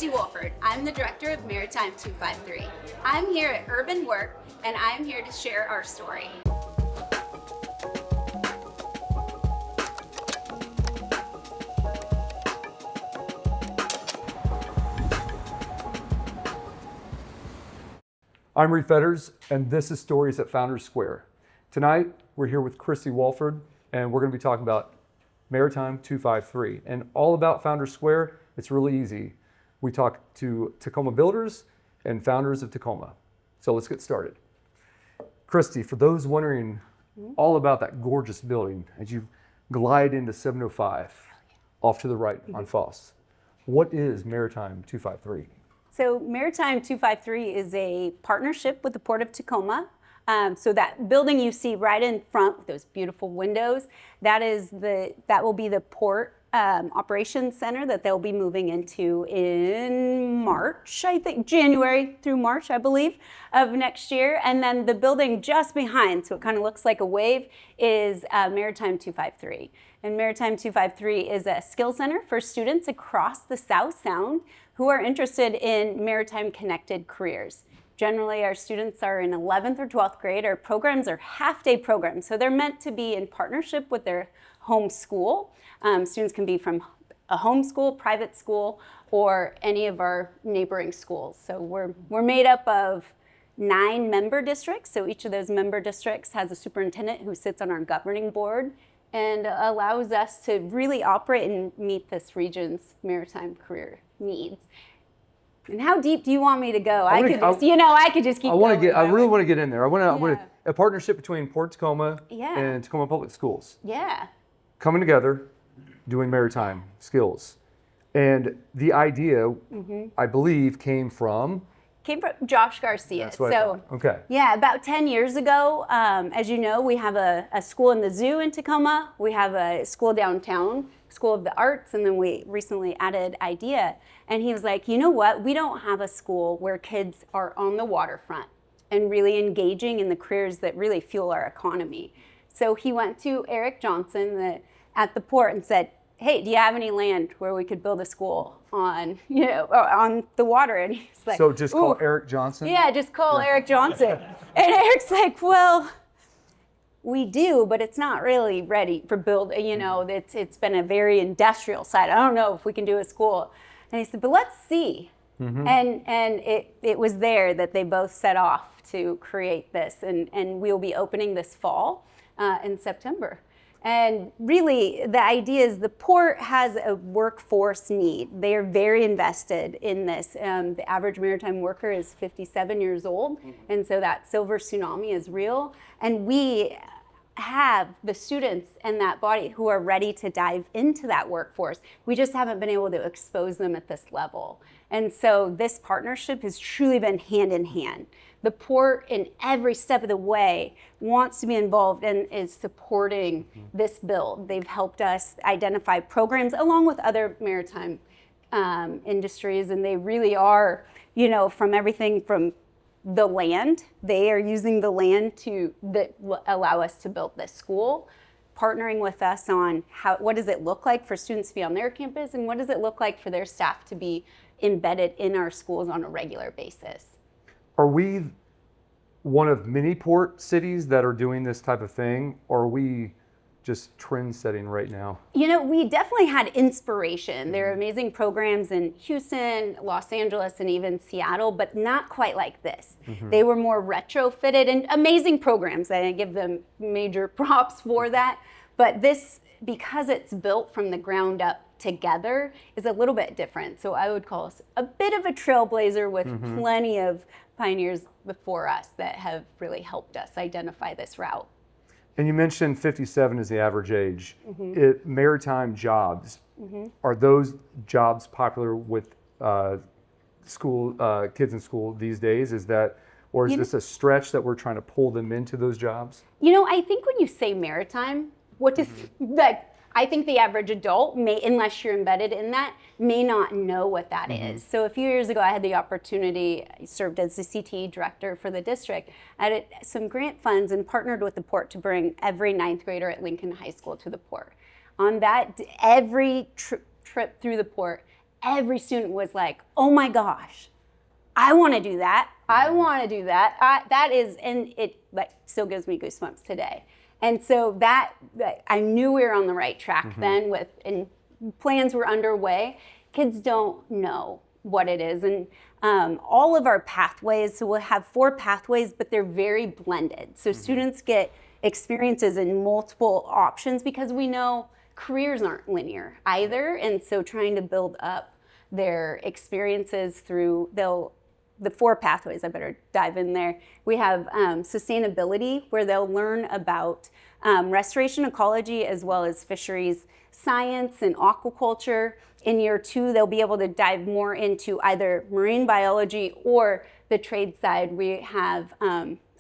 Kristie Wolford. I'm the director of Maritime 253. I'm here at UrbanWork, and I'm here to share our story. I'm Reed Fetters, and this is Stories at Founders Square. Tonight, we're here with Kristie Wolford, and we're going to be talking about Maritime 253. And all about Founders Square, it's really easy. We talk to Tacoma builders and founders of Tacoma. So let's get started. Kristie, for those wondering all about that gorgeous building, as you glide into 705, off to the right on Foss, what is Maritime 253? So Maritime 253 is a partnership with the Port of Tacoma. So that building you see right in front with those beautiful windows, that will be the Port Operations Center that they'll be moving into in March, I think, January through March, I believe, of next year. And then the building just behind, so it kind of looks like a wave, is Maritime 253. And Maritime 253 is a skill center for students across the South Sound who are interested in maritime connected careers. Generally, our students are in 11th or 12th grade. Our programs are half-day programs, so they're meant to be in partnership with their home school. Students can be from a home school, private school, or any of our neighboring schools. So we're made up of 9 member districts. So each of those member districts has a superintendent who sits on our governing board and allows us to really operate and meet this region's maritime career needs. And how deep do you want me to go? I could just keep going. I really want to get in there. I want a partnership between Port Tacoma and Tacoma Public Schools. Yeah. Coming together, doing maritime skills. And the idea, I believe, came from Josh Garcia. That's what I thought. Okay. Yeah, about 10 years ago, as you know, we have a school in the zoo in Tacoma. We have a school downtown, School of the Arts, and then we recently added IDEA. And he was like, you know what? We don't have a school where kids are on the waterfront and really engaging in the careers that really fuel our economy. So he went to Eric Johnson at the port and said, hey, do you have any land where we could build a school on the water? And he's like, so just call Eric Johnson? Yeah, just call Eric Johnson. And Eric's like, well, we do, but it's not really ready for build. It's been a very industrial site. I don't know if we can do a school. And he said, but let's see. And it was there that they both set off to create this. And we'll be opening this fall in September. And really, the idea is the port has a workforce need. They are very invested in this. The average maritime worker is 57 years old, and so that silver tsunami is real. And we have the students and that body who are ready to dive into that workforce. We just haven't been able to expose them at this level. And so this partnership has truly been hand in hand. The port, in every step of the way, wants to be involved and is supporting this build. They've helped us identify programs along with other maritime industries, and they really are, from everything from the land. They are using the land that allow us to build this school, partnering with us on what does it look like for students to be on their campus, and what does it look like for their staff to be embedded in our schools on a regular basis. Are we one of many port cities that are doing this type of thing, or are we just trend setting right now? We definitely had inspiration. There are amazing programs in Houston, Los Angeles, and even Seattle, but not quite like this. They were more retrofitted and amazing programs. I give them major props for that. But this, because it's built from the ground up together, is a little bit different. So I would call us a bit of a trailblazer with plenty of pioneers before us that have really helped us identify this route. And you mentioned 57 is the average age. Maritime jobs, are those jobs popular with school kids in school these days? Is this a stretch that we're trying to pull them into those jobs? I think when you say maritime, I think the average adult unless you're embedded in that, may not know what that is. So a few years ago, I had the opportunity, I served as the CTE director for the district. I had some grant funds and partnered with the port to bring every 9th grader at Lincoln High School to the port. On that, every trip through the port, every student was like, oh my gosh, I want to do that. I want to do that. That is, and it like still gives me goosebumps today. And so that I knew we were on the right track then and plans were underway. Kids don't know what it is. And all of our pathways, so we'll have 4 pathways, but they're very blended. So students get experiences in multiple options because we know careers aren't linear either. And so trying to build up their experiences through the 4 pathways, I better dive in there. We have sustainability, where they'll learn about restoration ecology as well as fisheries science and aquaculture. In year 2, they'll be able to dive more into either marine biology or the trade side. We have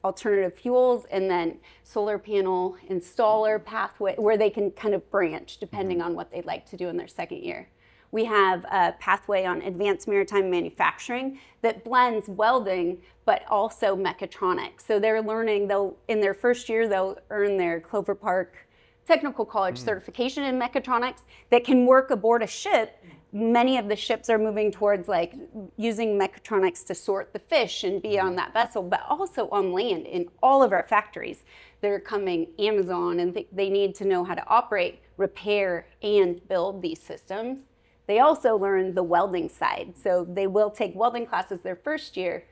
alternative fuels and then solar panel installer pathway where they can kind of branch depending on what they'd like to do in their second year. We have a pathway on advanced maritime manufacturing that blends welding, but also mechatronics. So they're learning, in their first year, they'll earn their Clover Park Technical College certification in mechatronics that can work aboard a ship. Many of the ships are moving towards like using mechatronics to sort the fish and be on that vessel, but also on land in all of our factories that are coming Amazon, and they need to know how to operate, repair, and build these systems. They also learn the welding side. So they will take welding classes their first year,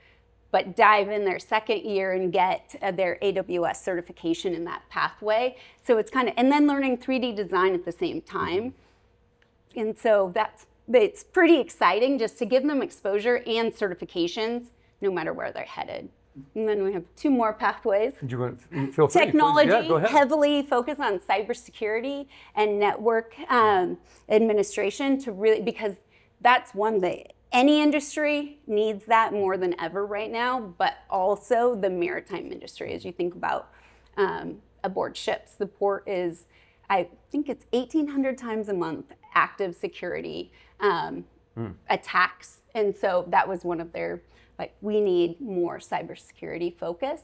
but dive in their second year and get their AWS certification in that pathway. So it's and then learning 3D design at the same time. And so it's pretty exciting just to give them exposure and certifications no matter where they're headed. And then we have 2 more pathways. Do you want to feel free? Technology, Yeah, go ahead. heavily focused on cybersecurity and network administration because that's one thing. Any industry needs that more than ever right now, but also the maritime industry. As you think about aboard ships, the port is, I think it's 1,800 times a month active security attacks. And so that was one of their, we need more cybersecurity focus.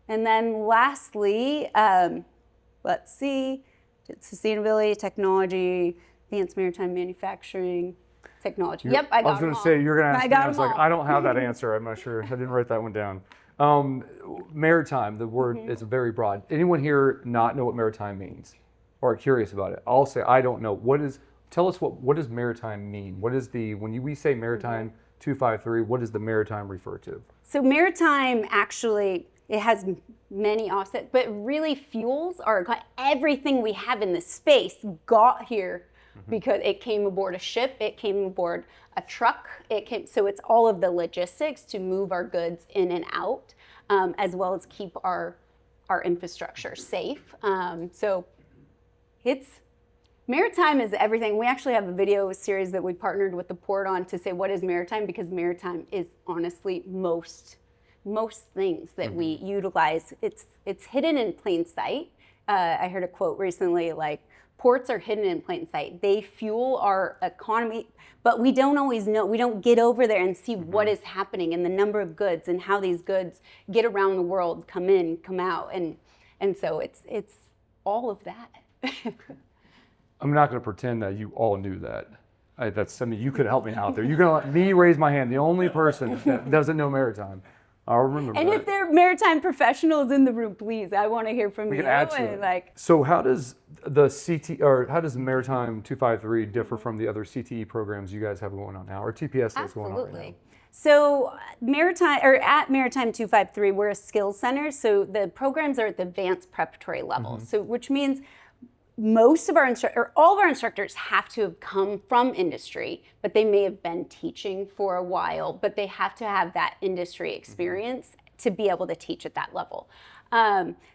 And then lastly, let's see, sustainability, technology, advanced maritime manufacturing, technology. Yep, I got them all. I was going to say, you're going to ask me, I was like, all. I don't have that answer. I'm not sure. I didn't write that one down. Maritime, the word is very broad. Anyone here not know what maritime means or curious about it? I'll say, I don't know. Tell us what does maritime mean? What is when we say maritime 253, what does the maritime refer to? So maritime actually, it has many offsets, but really fuels are everything we have in the space got here because it came aboard a ship, it came aboard a truck, so it's all of the logistics to move our goods in and out, as well as keep our infrastructure safe. So maritime is everything. We actually have a video series that we partnered with the port on to say what is maritime, because maritime is honestly most things that we utilize. It's hidden in plain sight. I heard a quote recently like, ports are hidden in plain sight. They fuel our economy, but we don't always know. We don't get over there and see what is happening and the number of goods and how these goods get around the world, come in, come out, and so it's all of that. I'm not going to pretend that you all knew that. You could help me out there. You're going to let me raise my hand, the only person that doesn't know maritime. I'll remember and that. If there are maritime professionals in the room, please, I want to hear from you. We can add to it. So how does how does Maritime 253 differ from the other CTE programs you guys have going on now, or TPS that's going on right now? So at Maritime 253, we're a skills center. So the programs are at the advanced preparatory level. So which means most of all of our instructors have to have come from industry, but they may have been teaching for a while, but they have to have that industry experience to be able to teach at that level.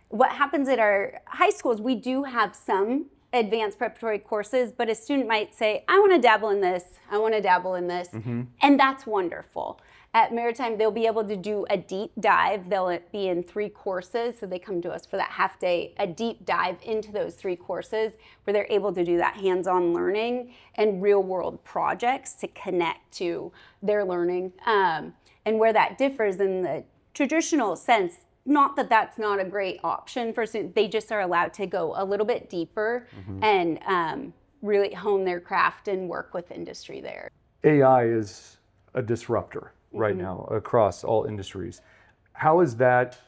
What happens at our high schools, we do have some advanced preparatory courses, but a student might say, I want to dabble in this, I want to dabble in this, and that's wonderful. At Maritime, they'll be able to do a deep dive. They'll be in 3 courses, so they come to us for that half day, a deep dive into those 3 courses where they're able to do that hands-on learning and real-world projects to connect to their learning. And where that differs in the traditional sense, not that that's not a great option for students, they just are allowed to go a little bit deeper and really hone their craft and work with industry there. AI is a disruptor right now across all industries. How is that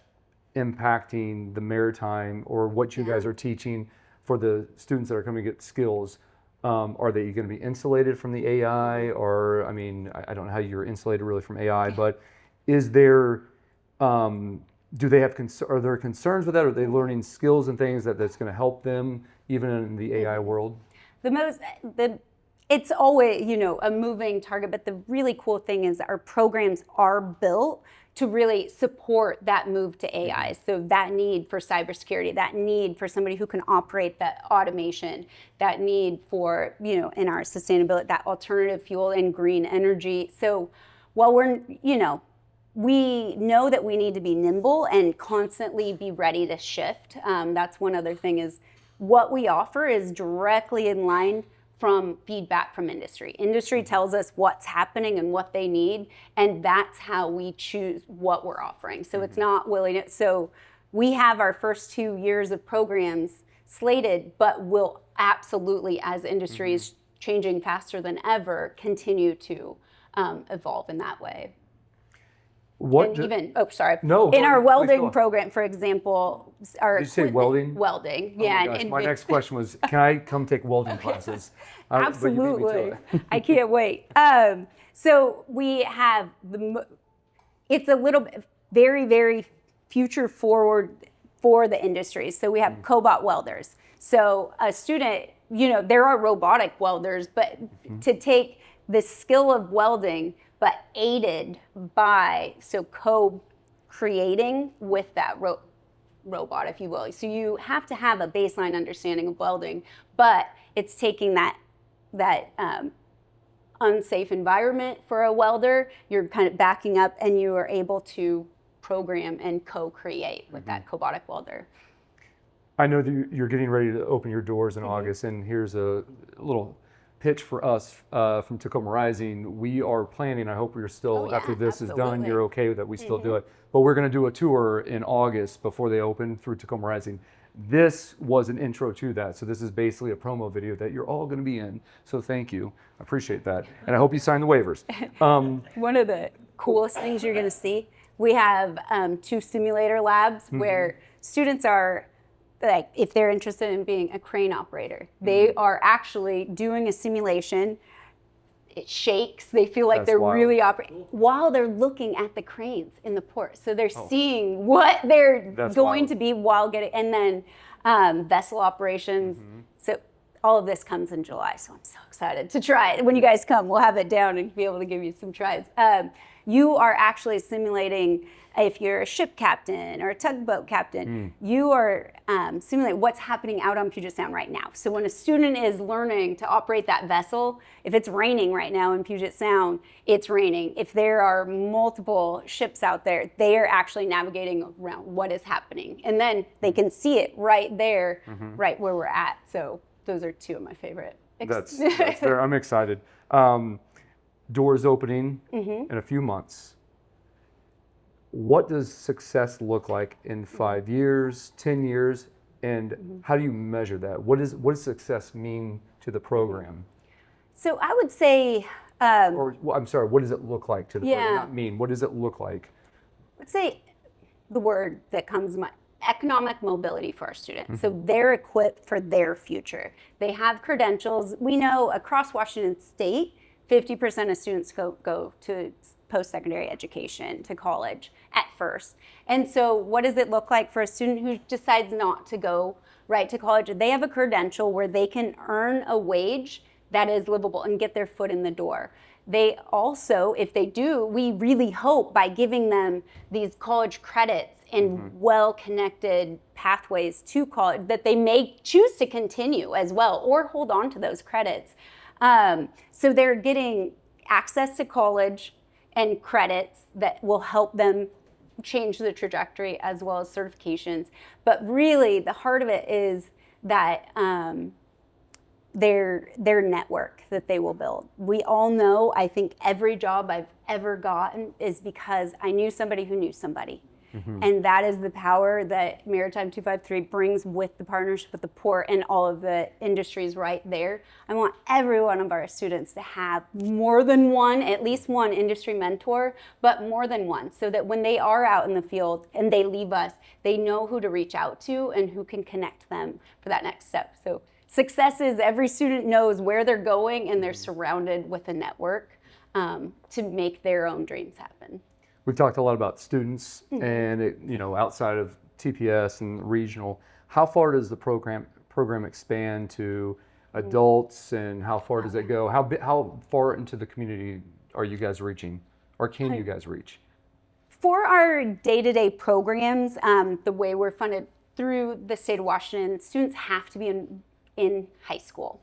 impacting the maritime or what you guys are teaching for the students that are coming to get skills? Are they going to be insulated from the AI? Or, I mean, I don't know how you're insulated really from AI, but is there, do they have, are there concerns with that? Are they learning skills and things that's going to help them even in the AI world? It's always, a moving target, but the really cool thing is our programs are built to really support that move to AI. So that need for cybersecurity, that need for somebody who can operate that automation, that need for, in our sustainability, that alternative fuel and green energy. So while we know that we need to be nimble and constantly be ready to shift. That's one other thing is what we offer is directly in line from feedback from industry. Industry tells us what's happening and what they need, and that's how we choose what we're offering. So it's not willing. So we have our first 2 years of programs slated, but will absolutely, as industry is changing faster than ever, continue to evolve in that way. In our welding program, for example, Did you say welding? Welding, oh yeah. My gosh, my next question was, can I come take welding classes? Absolutely, I can't wait. So we have it's a little bit very, very future forward for the industry. So we have cobot welders. So a student, there are robotic welders, but to take the skill of welding, but aided by, co-creating with that robot, if you will. So you have to have a baseline understanding of welding, but it's taking that unsafe environment for a welder, you're kind of backing up and you are able to program and co-create with that cobotic welder. I know that you're getting ready to open your doors in August, and here's a little pitch for us from Tacoma Rising. We are planning, I hope we're still, after this is done, you're okay that we still do it, but we're gonna do a tour in August before they open through Tacoma Rising. This was an intro to that, so this is basically a promo video that you're all gonna be in, so thank you, I appreciate that, and I hope you sign the waivers. One of the coolest things you're gonna see, we have 2 simulator labs where students are, like, if they're interested in being a crane operator, they are actually doing a simulation. It shakes. They feel like they're really operating while they're looking at the cranes in the port. So they're seeing what they're going to be while getting, and then vessel operations. So all of this comes in July. So I'm so excited to try it. When you guys come, we'll have it down and be able to give you some tries. You are actually simulating, if you're a ship captain or a tugboat captain, you are simulating what's happening out on Puget Sound right now. So when a student is learning to operate that vessel, if it's raining right now in Puget Sound, it's raining. If there are multiple ships out there, they are actually navigating around what is happening. And then they can see it right there, right where we're at. So those are 2 of my favorite. That's fair. I'm excited. Doors opening in a few months. What does success look like in 5 years, 10 years, and how do you measure that? What does success mean to the program? So I would say, I'm sorry, what does it look like to the program? Not mean, what does it look like? I would say the word that comes to mind, economic mobility for our students. So they're equipped for their future. They have credentials. We know across Washington State, 50% of students go to post-secondary education, to college at first. And so what does it look like for a student who decides not to go right to college? They have a credential where they can earn a wage that is livable and get their foot in the door. They also, if they do, we really hope by giving them these college credits and well-connected pathways to college that they may choose to continue as well or hold on to those credits. So they're getting access to college and credits that will help them change the trajectory as well as certifications. But really the heart of it is that their network that they will build. We all know, I think every job I've ever gotten is because I knew somebody who knew somebody. And that is the power that Maritime 253 brings with the partnership with the port and all of the industries right there. I want every one of our students to have more than one, at least one industry mentor, but more than one, so that when they are out in the field and they leave us, they know who to reach out to and who can connect them for that next step. So success is every student knows where they're going and they're surrounded with a network to make their own dreams happen. We've talked a lot about students and outside of TPS and regional. How far does the program expand to adults, and how far does it go? How far into the community are you guys reaching, or can you guys reach? For our day-to-day programs, the way we're funded through the state of Washington, students have to be in high school.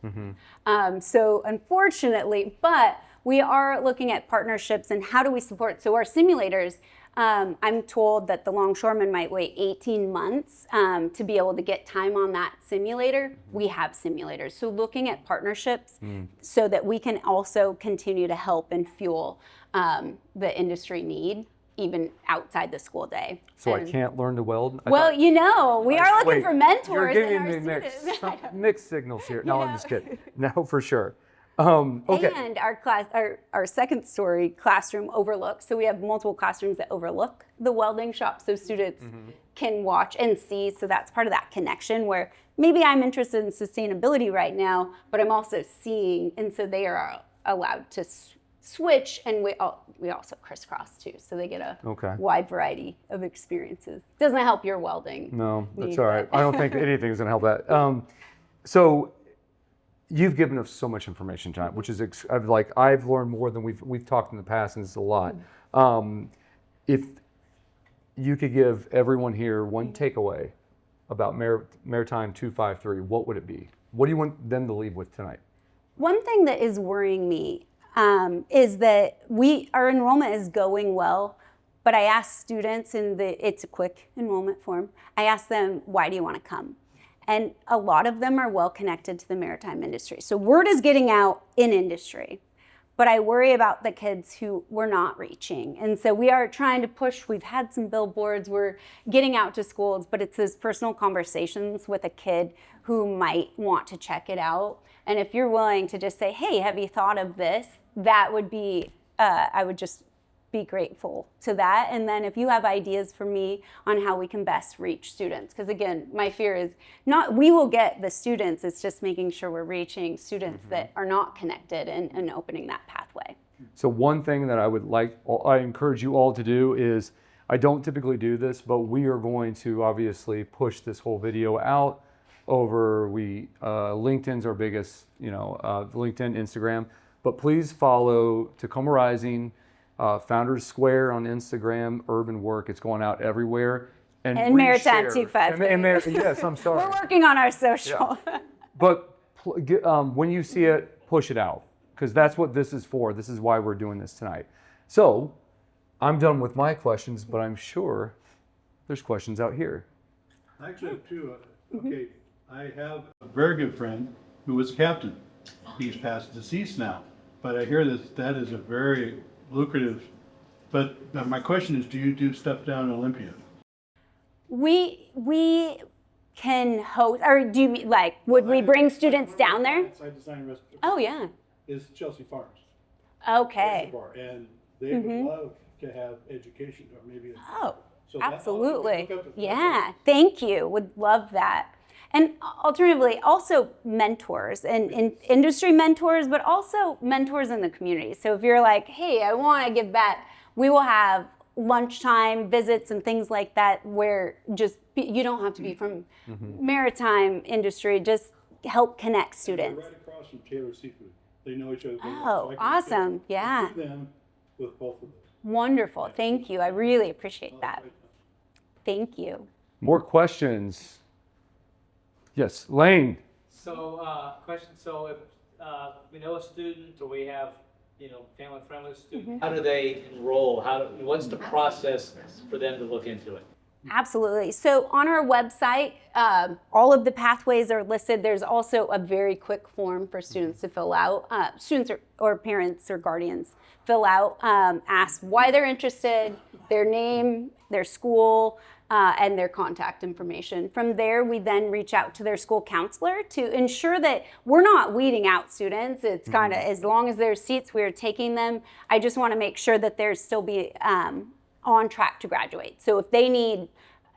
So unfortunately, but we are looking at partnerships and how do we support. So our simulators, I'm told that the longshoremen might wait 18 months to be able to get time on that simulator. We have simulators. So looking at partnerships so that we can also continue to help and fuel the industry need, even outside the school day. So I can't learn to weld? We are looking for mentors. You're giving me mixed signals here. No, I'm just kidding. No, for sure. Okay. And our second story classroom overlooks. So we have multiple classrooms that overlook the welding shop, so students can watch and see. So that's part of that connection where maybe I'm interested in sustainability right now, but I'm also seeing, and so they are allowed to switch, and we also crisscross too, so they get a wide variety of experiences. Doesn't help your welding. No, that's all right. I don't think anything's gonna help that. So you've given us so much information tonight, which is I've learned more than we've talked in the past, and it's a lot. If you could give everyone here one takeaway about Maritime 253, what would it be? What do you want them to leave with tonight? One thing that is worrying me is that our enrollment is going well, but I ask students it's a quick enrollment form. I ask them, why do you want to come? And a lot of them are well connected to the maritime industry. So word is getting out in industry, but I worry about the kids who we're not reaching. And so we are trying to push. We've had some billboards, we're getting out to schools, but it's those personal conversations with a kid who might want to check it out. And if you're willing to just say, hey, have you thought of this? That would be, I would just be grateful to that. And then if you have ideas for me on how we can best reach students, because again, my fear is we will get the students, it's just making sure we're reaching students that are not connected and opening that pathway. So one thing that I encourage you all to do is, I don't typically do this, but we are going to obviously push this whole video out over, LinkedIn's our biggest, LinkedIn, Instagram, but please follow Tacoma Rising, Founders Square on Instagram, UrbanWork. It's going out everywhere. And Maritime 253. Yes, I'm sorry. We're working on our social. Yeah. But when you see it, push it out, because that's what this is for. This is why we're doing this tonight. So I'm done with my questions, but I'm sure there's questions out here. Actually, too. Okay, I have a very good friend who was a captain. He's passed deceased now, but I hear that is a very lucrative. But my question is, do you do stuff down in Olympia? We can host, or do you mean would we bring students down there? I design restaurant. Oh yeah. Is Chelsea Farms. Okay. And they would love to have education, or maybe. So absolutely. Yeah. Thank you. Would love that. And alternatively, also mentors and industry mentors, but also mentors in the community. So if you're like, hey, I want to give back, we will have lunchtime visits and things like that where you don't have to be from maritime industry, just help connect students. Right across from Taylor Seafood. They know each other. Oh, so awesome. Yeah. Them with both of them. Wonderful. Thank you. I really appreciate that. Thank you. More questions? Yes, Lane. So, question. So, if we know a student, or we have, family-friendly student, how do they enroll? What's the process for them to look into it? Absolutely. So on our website, all of the pathways are listed. There's also a very quick form for students to fill out. Students or parents or guardians fill out, ask why they're interested, their name, their school, and their contact information. From there, we then reach out to their school counselor to ensure that we're not weeding out students. It's kind of, as long as there's seats, we're taking them. I just want to make sure that there's still be on track to graduate. So if they need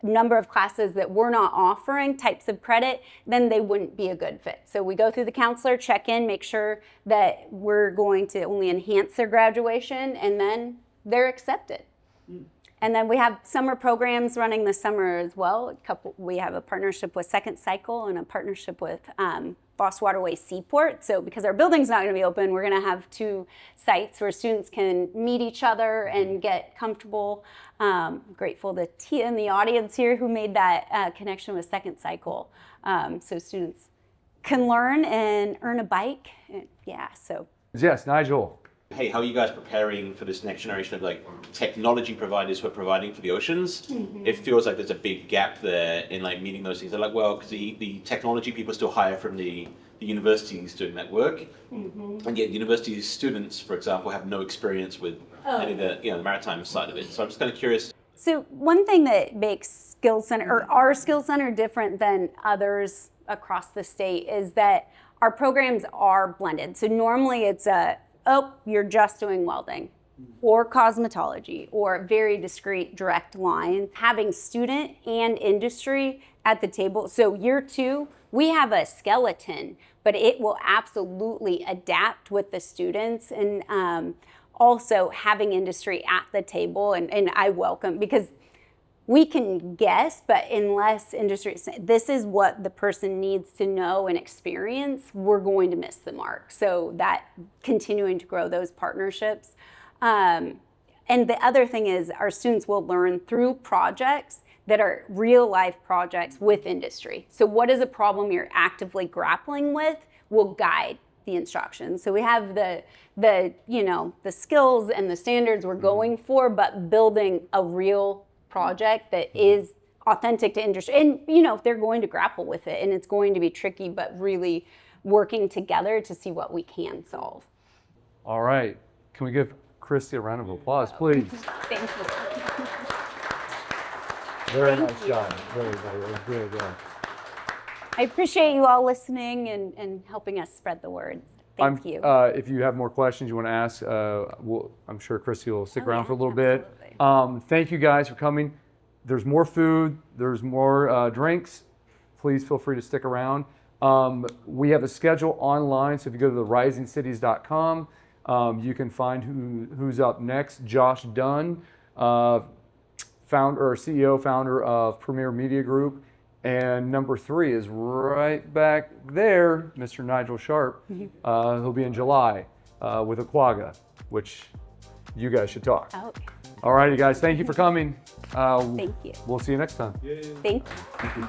number of classes that we're not offering, types of credit, then they wouldn't be a good fit. So we go through the counselor, check in, make sure that we're going to only enhance their graduation, and then they're accepted. And then we have summer programs running this summer as well. We have a partnership with Second Cycle and a partnership with Foss Waterway Seaport. So because our building's not going to be open, we're going to have 2 sites where students can meet each other and get comfortable. Grateful to Tia in the audience here who made that connection with Second Cycle. So students can learn and earn a bike. So. Yes, Nigel. Hey, how are you guys preparing for this next generation of like technology providers who are providing for the oceans? It feels like there's a big gap there in like meeting those things. They're like, well, because the technology people still hire from the universities doing that work, and yet university students, for example, have no experience with any of the the maritime side of it. So I'm just kind of curious. So one thing that makes Skills Center or our Skills Center different than others across the state is that our programs are blended. So normally it's you're just doing welding or cosmetology or very discrete direct line. Having student and industry at the table. So year 2, we have a skeleton, but it will absolutely adapt with the students, and also having industry at the table. And I welcome, because we can guess, but unless industry, this is what the person needs to know and experience, we're going to miss the mark. So that continuing to grow those partnerships. And the other thing is our students will learn through projects that are real life projects with industry. So what is a problem you're actively grappling with will guide the instruction. So we have the skills and the standards we're going for, but building a real project that is authentic to industry. And if they're going to grapple with it, and it's going to be tricky, but really working together to see what we can solve. All right. Can we give Kristie a round of applause, please? Thank you. Very nice job. Very, very good. I appreciate you all listening and helping us spread the word. Thank you. If you have more questions you want to ask, I'm sure Kristie will stick around for a little bit. Thank you guys for coming. There's more food. There's more drinks. Please feel free to stick around. We have a schedule online, so if you go to therisingcities.com, you can find who's up next. Josh Dunn, CEO, founder of Premier Media Group. And number 3 is right back there, Mr. Nigel Sharp. He'll be in July with Aquaga, which you guys should talk. Okay. All righty, guys. Thank you for coming. Thank you. We'll see you next time. Thank you.